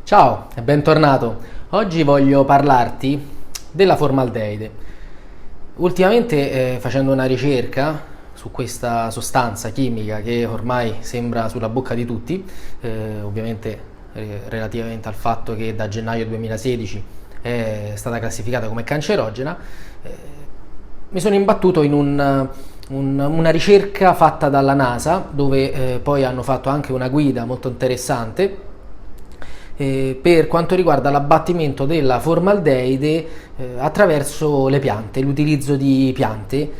Ciao e bentornato. Oggi voglio parlarti della formaldeide. Ultimamente, facendo una ricerca su questa sostanza chimica che ormai sembra sulla bocca di tutti, ovviamente relativamente al fatto che da gennaio 2016 è stata classificata come cancerogena, mi sono imbattuto in una ricerca fatta dalla NASA, dove poi hanno fatto anche una guida molto interessante per quanto riguarda l'abbattimento della formaldeide attraverso le piante, l'utilizzo di piante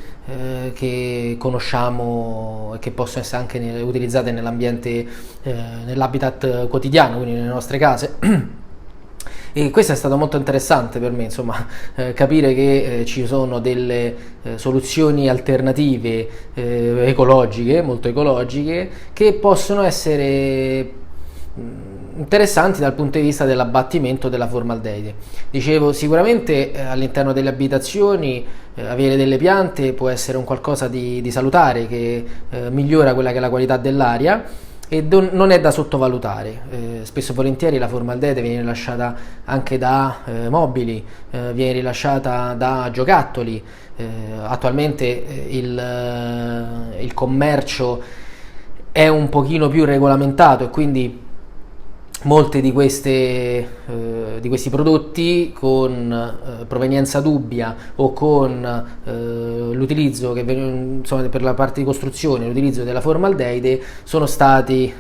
che conosciamo e che possono essere anche utilizzate nell'ambiente, nell'habitat quotidiano, quindi nelle nostre case. E questo è stato molto interessante per me, insomma, capire che ci sono delle soluzioni alternative ecologiche, molto ecologiche, che possono essere interessanti dal punto di vista dell'abbattimento della formaldeide. Dicevo, sicuramente all'interno delle abitazioni avere delle piante può essere un qualcosa di salutare che migliora quella che è la qualità dell'aria e non è da sottovalutare. Spesso e volentieri la formaldeide viene rilasciata anche da mobili, viene rilasciata da giocattoli. Attualmente il commercio è un pochino più regolamentato e quindi molti di questi prodotti con provenienza dubbia o con l'utilizzo che insomma, per la parte di costruzione, l'utilizzo della formaldeide sono stati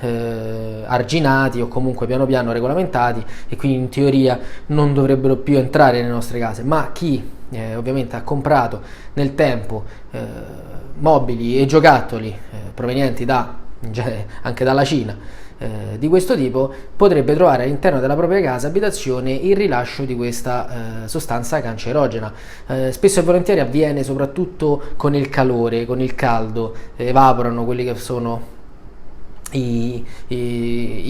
arginati o comunque piano piano regolamentati e quindi in teoria non dovrebbero più entrare nelle nostre case, ma chi ovviamente ha comprato nel tempo mobili e giocattoli provenienti anche dalla Cina di questo tipo, potrebbe trovare all'interno della propria casa abitazione il rilascio di questa sostanza cancerogena. Spesso e volentieri avviene soprattutto con il calore, con il caldo, evaporano quelli che sono i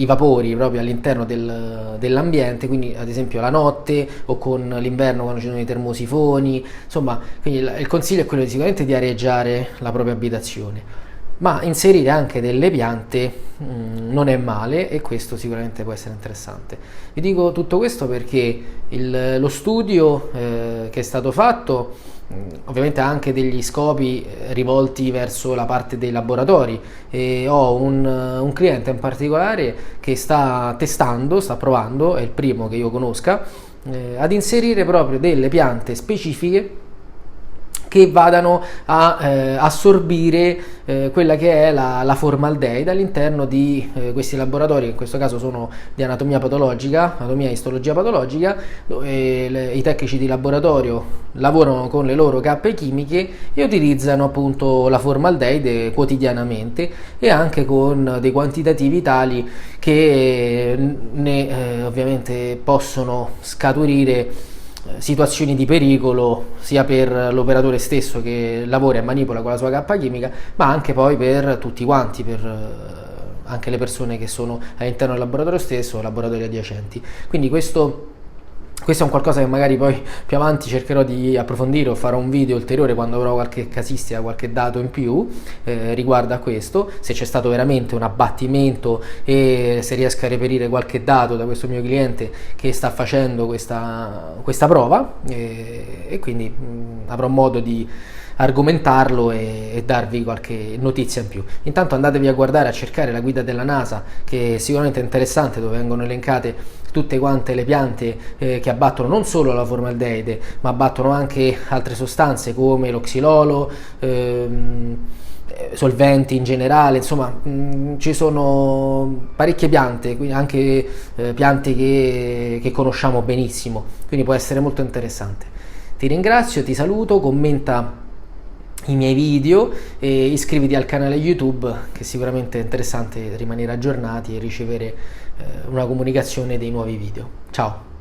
vapori proprio all'interno dell'ambiente, quindi ad esempio la notte o con l'inverno quando ci sono i termosifoni, insomma, quindi il consiglio è quello sicuramente di areggiare la propria abitazione, ma inserire anche delle piante non è male e questo sicuramente può essere interessante. Vi dico tutto questo perché lo studio che è stato fatto ovviamente ha anche degli scopi rivolti verso la parte dei laboratori e ho un cliente in particolare che sta testando, sta provando, è il primo che io conosca, ad inserire proprio delle piante specifiche che vadano a assorbire quella che è la formaldeide all'interno di questi laboratori, che in questo caso sono di anatomia patologica, anatomia e istologia patologica, dove i tecnici di laboratorio lavorano con le loro cappe chimiche e utilizzano appunto la formaldeide quotidianamente e anche con dei quantitativi tali che ovviamente possono scaturire situazioni di pericolo sia per l'operatore stesso che lavora e manipola con la sua cappa chimica, ma anche poi per tutti quanti, per anche le persone che sono all'interno del laboratorio stesso o laboratori adiacenti. Quindi questo è un qualcosa che magari poi più avanti cercherò di approfondire o farò un video ulteriore quando avrò qualche casistica, qualche dato in più riguardo a questo, se c'è stato veramente un abbattimento e se riesco a reperire qualche dato da questo mio cliente che sta facendo questa prova e quindi avrò modo di argomentarlo e darvi qualche notizia in più. Intanto andatevi a guardare, a cercare la guida della NASA, che sicuramente è interessante, dove vengono elencate tutte quante le piante che abbattono non solo la formaldeide ma abbattono anche altre sostanze come lo xilolo, solventi in generale, insomma ci sono parecchie piante, quindi anche piante che conosciamo benissimo, quindi può essere molto interessante. Ti ringrazio, ti saluto, commenta i miei video e iscriviti al canale YouTube, che sicuramente è interessante rimanere aggiornati e ricevere una comunicazione dei nuovi video. Ciao!